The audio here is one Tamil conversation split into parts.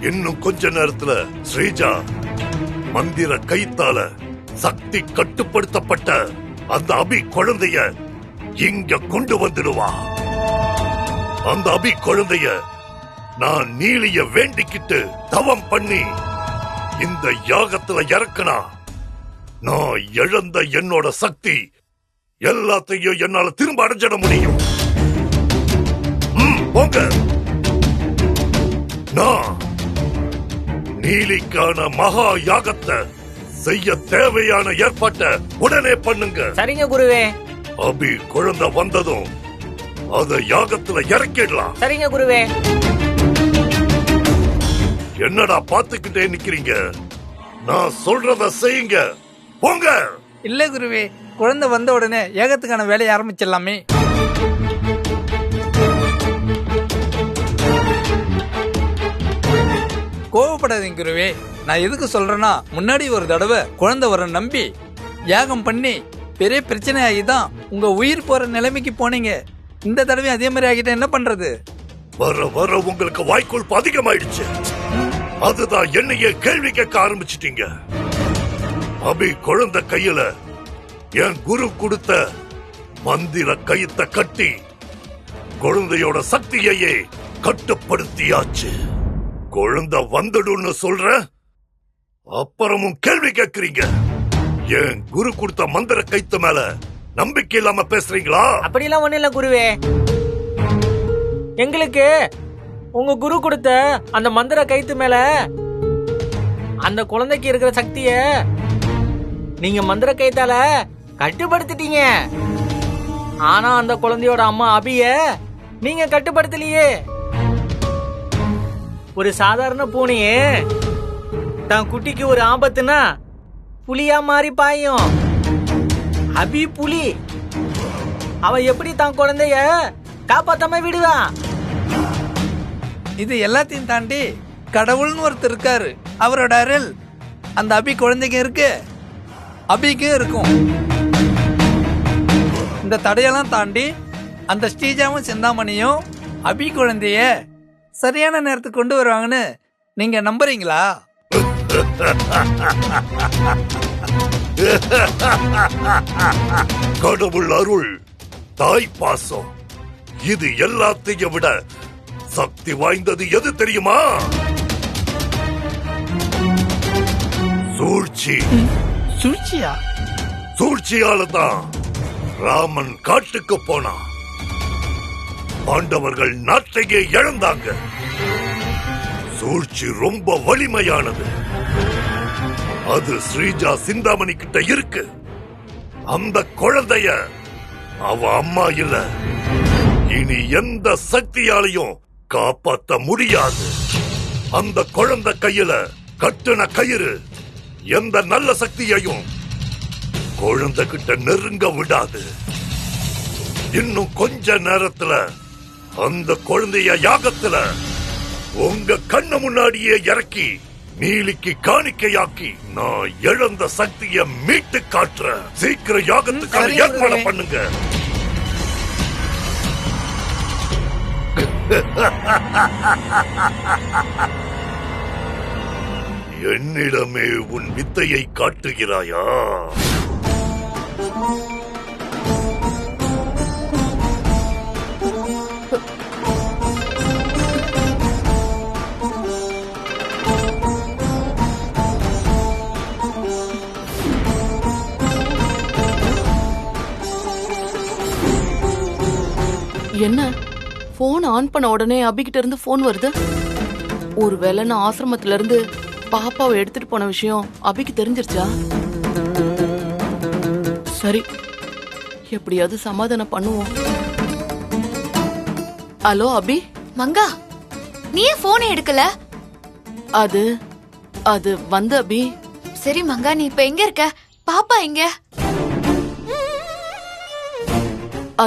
இன்னும் கொஞ்ச நேரத்துல ஸ்ரீஜா மந்திர கைத்தால சக்தி கட்டுப்படுத்தப்பட்ட அந்த அபி குழந்தைய இங்க கொண்டு வந்துடுவா. அந்த அபி குழந்தைய நான் நீலிய வேண்டிக்கிட்டு தவம் பண்ணி இந்த யாகத்துல இறக்கனா நான் இழந்த என்னோட சக்தி எல்லாத்தையும் என்னால திரும்ப அடைஞ்சிட முடியும். போங்க. நான் நீலிக்கான மகா யாகத்தை செய்ய தேவையான ஏற்பாட்டை உடனே பண்ணுங்க. சரிங்க குருவே. அபி குழந்தை வந்ததும் அத யாகத்துல இறக்கிடலாம். சரிங்க குருவே. என்னடா பாத்துக்கிட்டே நிக்கிறீங்க? நான் சொல்றத செய்யுங்க. போங்க. இல்ல குருவே, குழந்தை வந்த உடனே ஏகத்துக்கான வேலையை ஆரம்பிச்சிடலாமே. கோவப்படாதீங்க குருவே. நான் எதுக்கு சொல்றேன்னா, முன்னாடி ஒரு தடவை குழந்தை வர நம்பி யாகம் பண்ணி பெரிய பிரச்சனை ஆகிதான் உங்க உயிர் போற நிலைமைக்கு போனீங்க. இந்த தடவை அதே மாதிரி ஆகிட்ட என்ன பண்றது? வர வர உங்களுக்கு வாய்க்கொழுப்பு அதிகமாயிடுச்சு. அதுதான் என்னையே கேள்வி கேட்க ஆரம்பிச்சிட்டீங்க. அபி குழந்தை கையில என் குரு கொடுத்த மந்திர கயித்தை கட்டி குழந்தையோட சக்தியையே கட்டுப்படுத்தியாச்சு. குழந்தை வந்துடுன்னு சொல்ற, அப்புறமும் கேள்வி கேட்கறீங்க. என் குரு கொடுத்த மந்திர கைத்து மேல நம்பிக்கை இல்லாம பேசுறீங்களா? அப்படிலாம் ஒண்ணு இல்ல குருவே. எங்களுக்கு உங்க குரு கொடுத்த அந்த மந்திர கைத்து மேல அந்த குழந்தைக்கு இருக்கிற சக்திய நீங்க மந்திர கைத்தால கட்டுப்படுத்திட்டீங்க. ஆனா அந்த குழந்தையோட அம்மா அபிய நீங்க கட்டுப்படுத்தலையே. ஒரு சாதாரண பூனையே தான் குட்டிக்கு ஒரு ஆபத்துனா புலியா மாறி பாயும். அபி புலி, அவ எப்படி தான் குழந்தைய காப்பாத்தாம விடுவா? இது எல்லாத்தையும் தாண்டி கடவுள்னு ஒருத்தர் இருக்காரு. அவரோட அருள் அந்த அபி குழந்தைக்கு இருக்கு, அபிக்கும் இருக்கும். இந்த தடையெல்லாம் தாண்டி அந்த ஸ்ரீஜாவும் சிந்தாமணியும் அபி குழந்தைய சரியான நேரத்துக்கு கொண்டு வருவாங்கன்னு நீங்க நம்புறீங்களா? கடவுள் அருள், தாய் பாசம், இது எல்லாத்தையும் விட சக்தி வாய்ந்தது எது தெரியுமா? சூழ்ச்சி. சூழ்ச்சியா? சூழ்ச்சியால தான் ராமன் காட்டுக்கு போனான். பாண்டவர்கள் நாட்டையே இழந்தாங்க. சூழ்ச்சி ரொம்ப வலிமையானது. அது ஸ்ரீஜா சிந்தாமணி கிட்ட இருக்கு. அந்த குழந்தைய அவ அம்மா இல்ல, இனி எந்த சக்தியாலையும் காப்பாத்த முடியாது. அந்த குழந்தை கையில கட்டுன கயிறு எந்த நல்ல சக்தியையும் குழந்தை கிட்ட நெருங்க விடாது. இன்னும் கொஞ்ச நேரத்துல அந்த குழந்தைய யாகத்துல உங்க கண்ணு முன்னாடியே இறக்கி நீலிக்கு காணிக்கையாக்கி நான் இழந்த சக்தியை மீட்டு காட்டுறேன். சீக்கிரம் யாகத்துக்கான ஏற்பாடு பண்ணுங்க. என்னிடமே உன் வித்தையை காட்டுகிறாயா? என்ன போன் ஆன் பண்ண உடனே அபிகிட்ட இருந்து போன் வருது? ஒருவேளை நான் ஆசிரமத்துல இருந்து பாப்பாவை எடுத்துட்டு போன விஷயம் அபிக்கு தெரிஞ்சிருச்சா? சரி, எப்படியாவது சமாதானம் பண்ணுவோம். ஹலோ அபி. மங்கா, நீ ஏன் போனை எடுக்கல? அது அது வந்து அபி. சரி மங்கா, நீ இப்ப எங்க இருக்க? பாப்பா எங்க?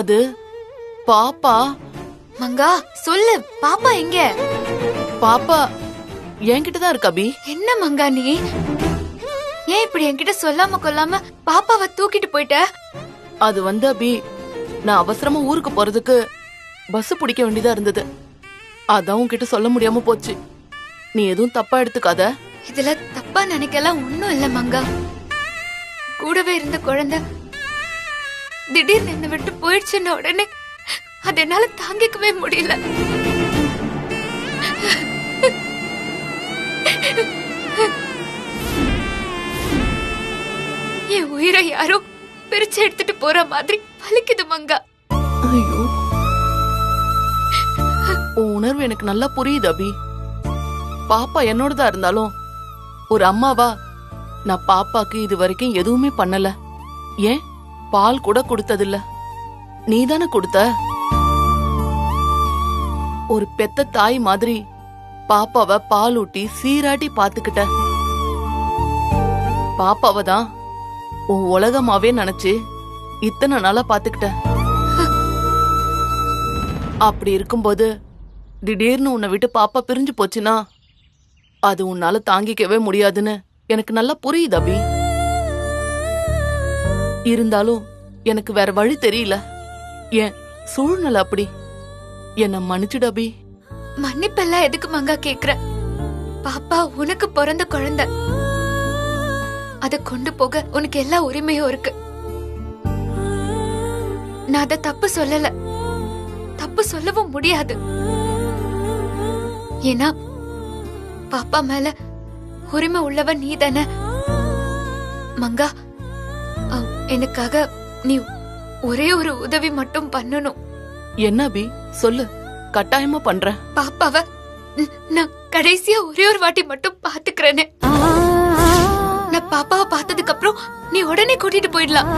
அது பாப்பா. மங்கா சொல்லு, பாப்பா எங்க? பாப்பா என்கிட்ட தான் இருக்கு அபி. என்ன மங்கா நீ ஏன் இப்படி என்கிட்ட சொல்லாம கொல்லாம பாப்பாவை தூக்கிட்டு போயிட்ட? அது வந்து அபி, நான் அவசரமா ஊருக்கு போறதுக்கு பஸ் பிடிக்க வேண்டியதா இருந்தது. அதான் உன்கிட்ட சொல்ல முடியாம போச்சு. நீ எதுவும் தப்பா எடுத்துக்காத. இதுல தப்பா நினைக்கலாம் ஒண்ணும் இல்ல மங்கா. கூடவே இருந்த குழந்தை திடீர்னு என்னை விட்டு போயிடுச்சுன்ன உடனே அது என்னால தாங்கிக்கவே முடியல. என் உயிரை யாரோ பிரிச்சு எடுத்துட்டு போற மாதிரி வலிக்குது மங்கா. ஐயோ, உன் உணர்வு எனக்கு நல்லா புரியுது அபி. பாப்பா என்னோடதா இருந்தாலும் ஒரு அம்மாவா நான் பாப்பாக்கு இது வரைக்கும் எதுவுமே பண்ணல. ஏன் பால் கூட கொடுத்ததில்ல, நீதானே கொடுத்த. ஒரு பெத்த தாய் மாதிரி பாப்பாவை பால் ஊட்டி சீராட்டி பாத்துக்கிட்ட. பாப்பாவை தான் உன் உலகமாவே நினைச்சு இத்தனை நாளா பாத்துக்கிட்ட. அப்படி இருக்கும்போது திடீர்னு உன்னை விட்டு பாப்பா பிரிஞ்சு போச்சுன்னா அது உன்னால தாங்கிக்கவே முடியாதுன்னு எனக்கு நல்லா புரியுது அபி. இருந்தாலும் எனக்கு வேற வழி தெரியல. ஏன் சூழ்நிலை அப்படி. என்ன மன்னிச்சுடு அபி. மன்னிப்பெல்லாம் எதுக்கு மங்கா கேக்குற? பாப்பா உனக்கு பிறந்த குழந்தை. அத கொண்டு போக உனக்கு எல்லா உரிமையும் இருக்கு. நான் அத தப்பு சொல்லல, தப்பு சொல்லவும் முடியாது. ஏன்னா பாப்பா மேல உரிமை உள்ளவன் நீ தானே மங்கா. எனக்காக நீ ஒரே ஒரு உதவி மட்டும் பண்ணணும். என்ன அபி சொல்லு, கட்டாயமா பண்றேன். பாப்பாவ நான் கடைசியா ஒரே ஒரு வாட்டி மட்டும் பாத்துக்கிறேன்னு. நான் பாப்பாவை பார்த்ததுக்கு அப்புறம் நீ உடனே கூட்டிட்டு போயிடலாம்.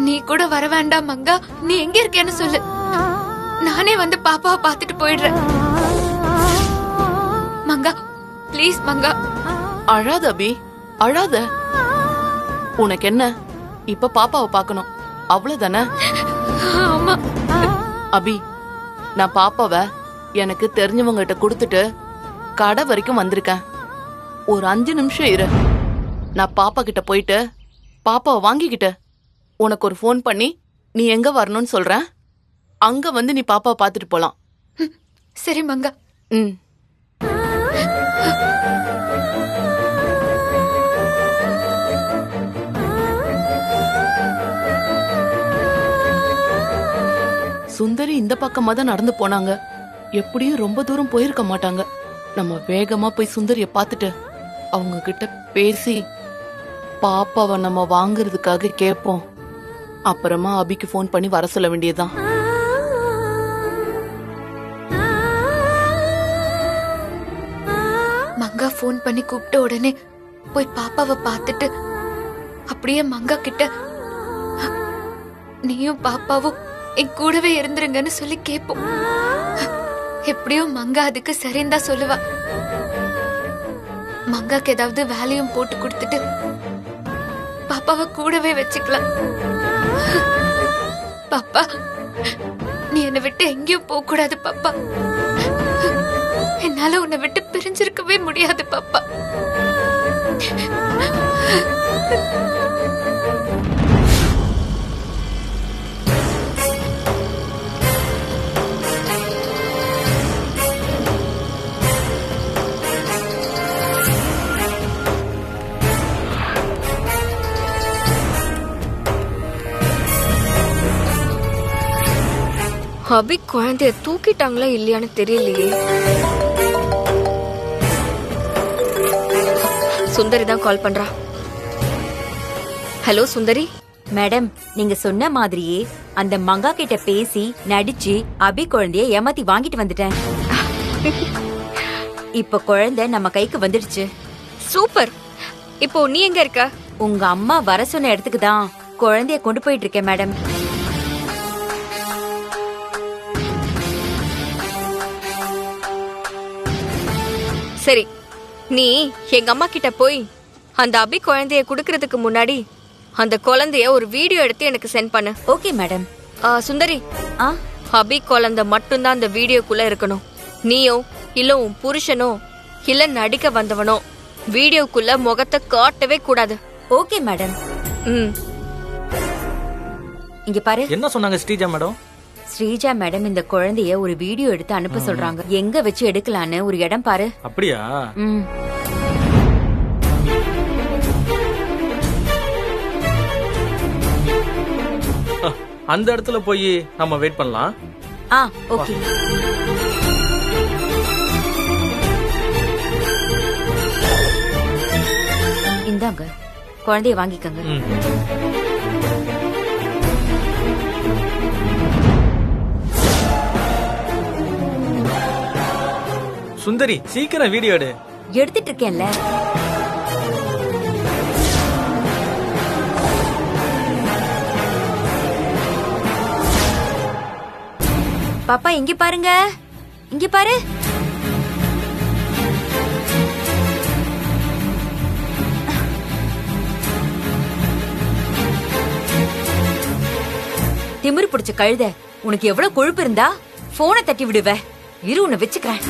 நீ கூட வர வேண்டாம் மங்கா. நீ எங்க இருக்கேன்னு சொல்லு, நானே வந்து பாப்பாவை பார்த்துட்டு போயிடுறேன். மங்கா ப்ளீஸ் மங்கா. அழாத அபி, அழாத. உனக்கு என்ன இப்ப பாப்பாவை பார்க்கணும் அவ்வளவுதானே? ஆமா அபி, நான் பாப்பாவை எனக்கு தெரிஞ்சவங்க கிட்ட கொடுத்துட்டு கடை வரைக்கும் வந்திருக்கேன். ஒரு 5 நிமிஷம் இரு. நான் பாப்பா கிட்ட போயிட்டு பாப்பாவை வாங்கிக்கிட்டு உனக்கு ஒரு ஃபோன் பண்ணி நீ எங்க வரணும்னு சொல்றேன். அங்க வந்து நீ பாப்பாவை பார்த்துட்டு போலாம். சரி மங்கா. ம். சுந்தரி இந்த பக்கமா தான் நடந்து போனாங்க. எப்படியும் ரொம்ப தூரம் போயிருக்க மாட்டாங்க. நம்ம வேகமா போய் சுந்தரிய பார்த்துட்டு அவங்க கிட்ட பேசி பாப்பாவை நம்ம வாங்குறதுக்காக கேட்போம். அப்புறமா அபிக்கு ஃபோன் பண்ணி வர சொல்ல வேண்டியதுதான். மங்கா ஃபோன் பண்ணி கூப்பிட்ட உடனே போய் பாப்பாவை பார்த்துட்டு அப்படியே மங்கா கிட்ட நீயும் பாப்பாவும் என் கூடவே இருந்துருங்கன்னு சொல்லி கேப்போம். எப்படியும் மங்கா அதுக்கு சரிந்தா சொல்லுவா. மங்காக்கு ஏதாவது வேலையும் போட்டு கொடுத்துட்டு பாப்பாவை கூடவே வச்சுக்கலாம். பாப்பா நீ என்னை விட்டு எங்கேயும் போக கூடாது பாப்பா. என்னால உன்னை விட்டு பிரிஞ்சிருக்கவே முடியாது பாப்பா. அபி குழந்தைய தூக்கிட்டாங்களா இல்லையான்னு தெரியலையே. சுந்தரி தான் கால் பண்றா. ஹலோ சுந்தரி. மேடம், நீங்க சொன்ன மாதிரியே அந்த மங்கா கிட்ட பேசி நடிச்சு அபி குழந்தைய ஏமாத்தி வாங்கிட்டு வந்துட்டேன். இப்ப குழந்தை நம்ம கைக்கு வந்துடுச்சு. சூப்பர். இப்போ நீ எங்க இருக்க? உங்க அம்மா வர சொன்ன இடத்துக்கு தான் குழந்தைய கொண்டு போயிட்டு இருக்கேன் மேடம். சரி, நீ எங்க அம்மா கிட்ட போய் அந்த அபி குழந்தைய குடுக்கறதுக்கு முன்னாடி அந்த குழந்தைய ஒரு வீடியோ எடுத்து எனக்கு சென்ட் பண்ணு. Okay madam. சுந்தரி, ஆ, அபி குழந்தை மட்டும்தான் அந்த வீடியோக்குள்ள இருக்கணும். நீயோ இல்ல உன் புருஷனோ இல்ல நடிக்க வந்தவனோ வீடியோக்குள்ள முகத்தை காட்டவே கூடாது. Okay madam. ம். இங்க பாரு. என்ன சொன்னாங்க ஸ்ரீஜா மேடம்? ஸ்ரீஜா மேடம் இந்த குழந்தைய ஒரு வீடியோ எடுத்து அனுப்ப சொல்றாங்க. எங்க வச்சு எடுக்கலான்னு ஒரு இடம் பாரு. அப்படியா? ம். அந்த இடத்துல போய் நம்ம வெயிட் பண்ணலாம். ஓகே. இந்தாங்க குழந்தைய வாங்கிக்கங்க. சுந்தரி சீக்கிரம் வீடியோ எடு. எடுத்துட்டு இருக்கேன்ல. பாப்பா இங்க பாருங்க, இங்க பாரு. திமிரு பிடிச்ச கழுத, உனக்கு எவ்வளவு கொழுப்பு இருந்தா போனை தட்டி விடுவ. இரு உன்னை வச்சுக்கிறேன்.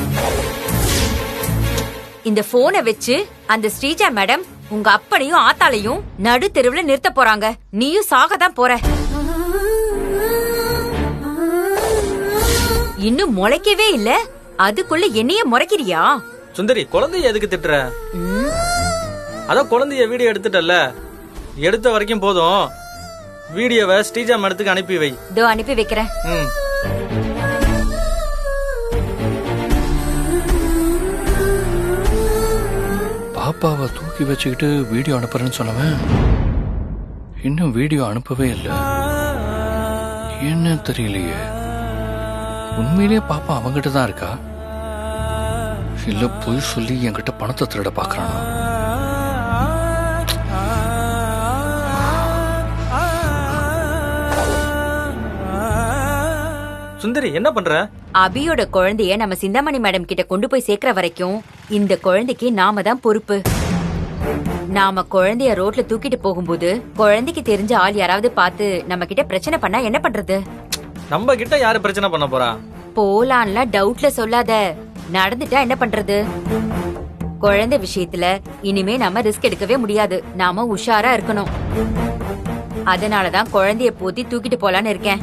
இந்த போனை வச்சு அந்த ஸ்ரீஜா மேடம் உங்க அப்பனையும் ஆத்தாளையும் நடு தெருவுல நிறுத்த போறாங்க. நீயும் சாகதான் போற. இன்னும் முளைக்கவே இல்ல, அதுக்குள்ள என்னைய முறைக்கிறியா? சுந்தரி குழந்தைய எதுக்கு திட்டுற? அதான் குழந்தைய வீடியோ எடுத்துட்டல்ல, எடுத்த வரைக்கும் போதும். வீடியோவை ஸ்ரீஜா மேடத்துக்கு அனுப்பி வை. இதோ அனுப்பி வைக்கிறேன். பாப்பாவை தூக்கி வச்சுக்கிட்டு வீடியோ அனுப்புறேன்னு சொன்னவன் இன்னும் வீடியோ அனுப்பவே இல்லை. என்ன தெரியலையே, உண்மையிலேயே பாப்பா அவங்கிட்ட தான் இருக்கா இல்ல பொய் சொல்லி என்கிட்ட பணத்தை திருட பாக்குறானா? சுந்தரி என்ன பண்ற? அபியோட குழந்தைய நம்ம சிந்தாமணி மேடம் கிட்ட கொண்டு போய் சேர்க்கிற வரைக்கும் இந்த குழந்தைக்கு நாம தான் பொறுப்பு. நாம குழந்தைய ரோட்ல தூக்கிட்டு போகும்போது குழந்தைக்கு தெரிஞ்ச ஆள் யாராவது பார்த்து நம்ம கிட்ட பிரச்சனை பண்ணா என்ன பண்றது? நம்ம கிட்ட யாரு பிரச்சனை பண்ண போறா? போலான்ல டவுட்ல சொல்லாத. நடந்துட்டா என்ன பண்றது? குழந்தை விஷயத்துல இனிமே நாம ரிஸ்க் எடுக்கவே முடியாது. நாம உஷாரா இருக்கணும். அதனாலதான் குழந்தைய போத்தி தூக்கிட்டு போலான்னு இருக்கேன்.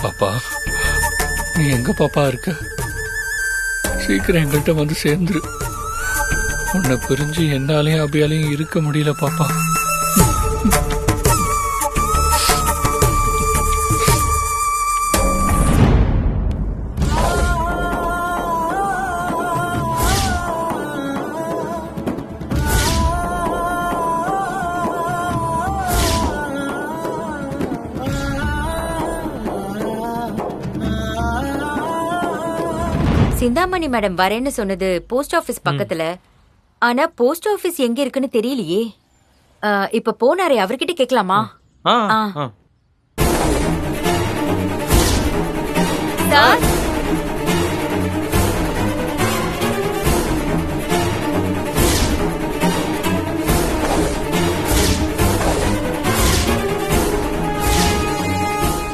பாப்பா நீ எங்க பாப்பா இருக்க? சீக்கிரம் எங்கள்கிட்ட வந்து சேர்ந்துரு. உன்னை பிரிஞ்சு என்னாலையும் அபியாலையும் இருக்க முடியல பாப்பா. சிந்தாமணி மேடம் வரேன்னு சொன்னது போஸ்ட் ஆபீஸ் பக்கத்துல. ஆனா போஸ்ட் ஆபீஸ் எங்க இருக்குன்னு தெரியலையே. இப்ப போனாரே, அவர்கிட்ட கேட்கலாமா? சார்,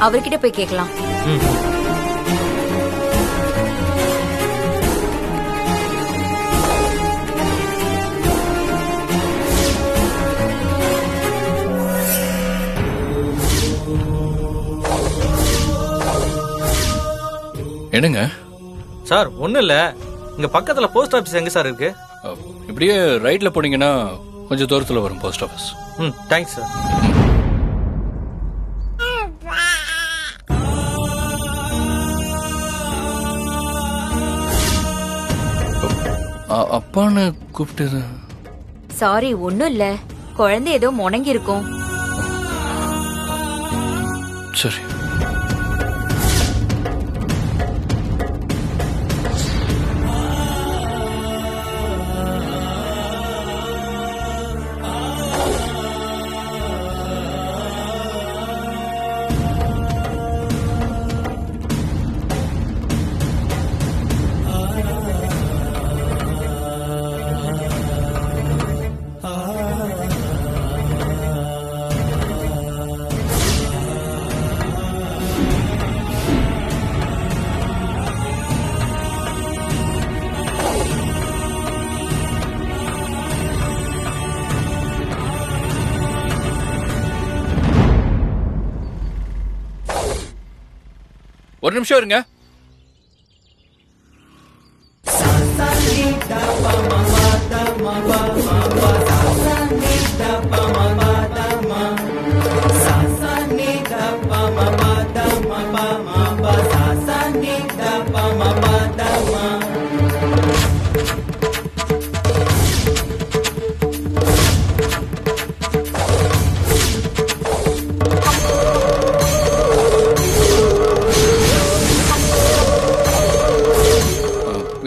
அவர்கிட்ட போய் கேட்கலாம். என்னங்க சார்? ஒண்ணு இல்ல, இங்க பக்கத்துல போஸ்ட் ஆபீஸ் எங்க சார் இருக்கு? இப்படியே ரைட்ல போனீங்கன்னா கொஞ்சம் தூரத்துல வரும் போஸ்ட் ஆபீஸ். Thanks sir. அப்பான்னு கூப்பிட்டது? சாரி, ஒண்ணும் இல்ல, குழந்தை ஏதோ முணங்கி இருக்கும். சரி. ஒரு நிமிஷம் இருங்க.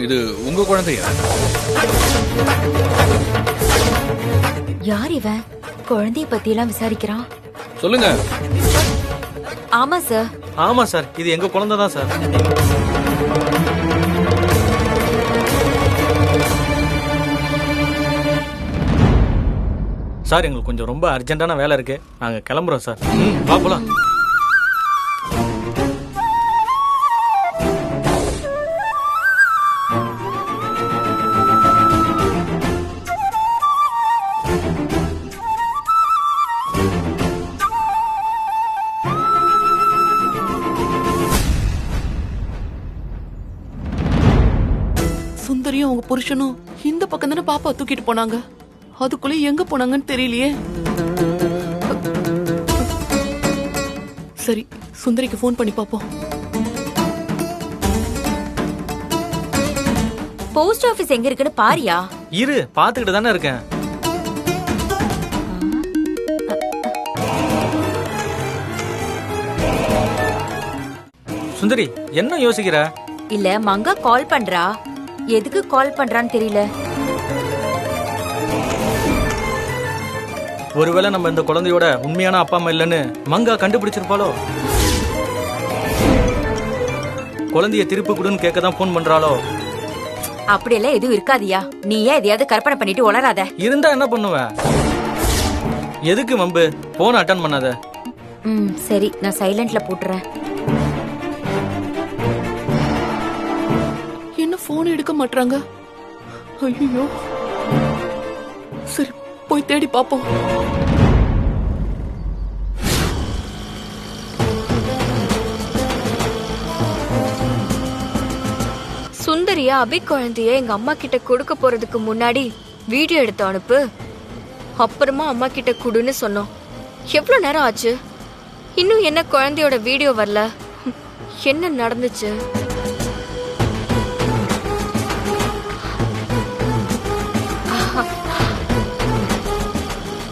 இது உங்க குழந்தையா? யார் இவன் குழந்தைய பத்தி எல்லாம் விசாரிக்கிறான்? சொல்லுங்க. ஆமா சார். ஆமா சார், இது எங்க குழந்தை தான் சார். சார் எங்களுக்கு கொஞ்சம் ரொம்ப அர்ஜென்ட்டான வேலை இருக்கு, நாங்க கிளம்புறோம் சார். பாப்பலாம். சுந்தரியும் அவங்க புருஷனும் இந்த பக்கம் தானே பாப்பா தூக்கிட்டு போனாங்க. அதுக்குள்ள எங்க போனாங்கன்னு தெரியலையே. சரி, சுந்தரிக்கு ஃபோன் பண்ணி பாப்போம். போஸ்ட் ஆபீஸ் எங்க இருக்குன்னு பாரியா? இரு, பாத்துக்கிட்டு தானே இருக்கேன். சுந்தரி, என்ன யோசிக்கிற? இல்ல மங்கா கால் பண்றா. எதுக்கு கால் பண்றான்னு தெரியல. ஒருவேளை நம்ம இந்த குழந்தையோட உண்மையான அப்பா அம்மா இல்லைன்னு மங்கா கண்டுபிடிச்சிருப்பாளோ? குழந்தைய திருப்பி கொடுன்னு கேட்க தான் போன் பண்றாளோ? அப்படியெல்லாம் எதுவும் இருக்காதியா. நீ ஏன் எதையாவது கற்பனை பண்ணிட்டு உளராத. இருந்தா என்ன பண்ணுவ? எதுக்கு வம்பு? போன் அட்டன் பண்ணாத. சரி, நான் சைலண்ட்ல போட்டுறேன். என்ன போன் எடுக்க மாட்டாங்க? ஐயோ, சரி போய் தேடி பாப்போம். சுந்தரியா அபி குழந்தைய எங்க அம்மா கிட்ட கொடுக்க போறதுக்கு முன்னாடி வீடியோ எடுத்து அனுப்பு, அப்புறமா அம்மா கிட்ட குடுன்னு சொன்னோம். எவ்வளவு நேரம் ஆச்சு, இன்னும் என்ன குழந்தையோட வீடியோ வரல? என்ன நடந்துச்சு?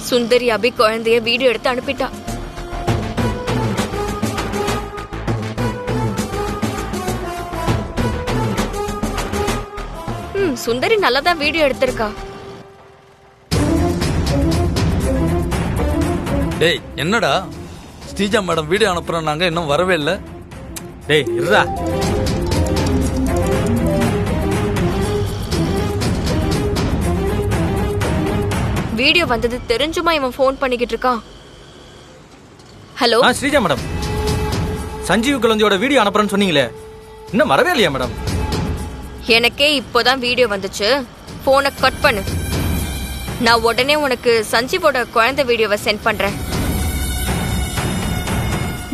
சுந்தரி அபி குழந்தைய வீடியோ எடுத்து அனுப்பிட்டா. சுந்தரி நல்லாதான் வீடியோ எடுத்திருக்கா. டேய், என்னடா ஸ்ரீஜா மேடம் வீடியோ அனுப்புறோம், நாங்க இன்னும் வரவே இல்லை. டேய் இருடா. வீடியோ வந்தது தெரிஞ்சுமா இவன் போன் பண்ணிக்கிட்டு இருக்கான்? ஹலோ ஸ்ரீஜா மேடம், சஞ்சீவ் குழந்தையோட வீடியோ அனுப்புறேன்னு சொன்னீங்களே, இன்னும் வரவே இல்லையா மேடம்? எனக்கே இப்போதான் வீடியோ வந்துச்சு. போனை கட் பண்ணு. நான் உடனே உனக்கு சஞ்சீவோட குழந்தை வீடியோவை சென்ட் பண்றேன்.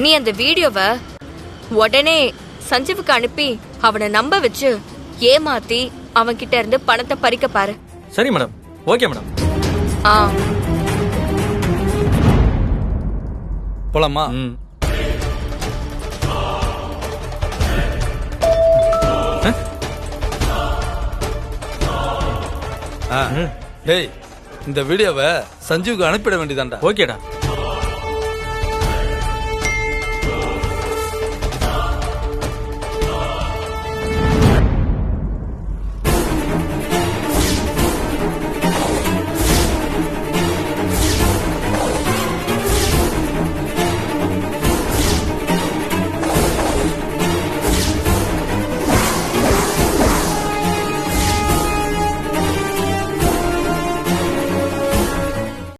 நீ அந்த வீடியோவை உடனே சஞ்சீவுக்கு அனுப்பி அவனை நம்ப வச்சு ஏமாத்தி அவன் கிட்ட இருந்து பணத்தை பறிக்க பாரு. சரி மேடம், ஓகே மேடம். போலாமா? டேய், இந்த வீடியோவை சஞ்சீவுக்கு அனுப்பிட வேண்டியதான்டா. ஓகேடா.